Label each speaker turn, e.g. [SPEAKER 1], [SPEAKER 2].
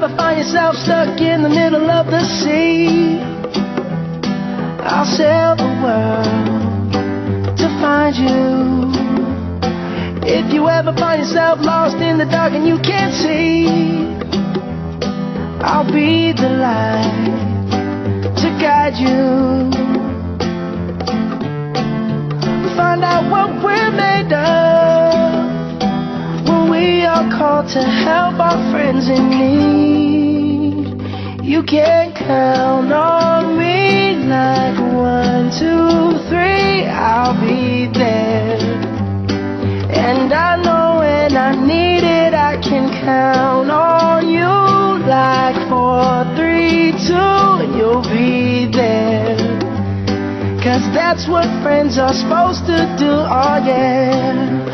[SPEAKER 1] ever find yourself stuck in the middle of the sea, I'll sail the world to find you. If you ever find yourself lost in the dark and you can't see, I'll be the light to guide you. Find out what we're made of when we are called to help our friends in need. You can count on me like 1, 2, 3, I'll be there. And I know when I need it, I can count on you like 4, 3, 2, and you'll be there. 'Cause that's what friends are supposed to do, oh yeah.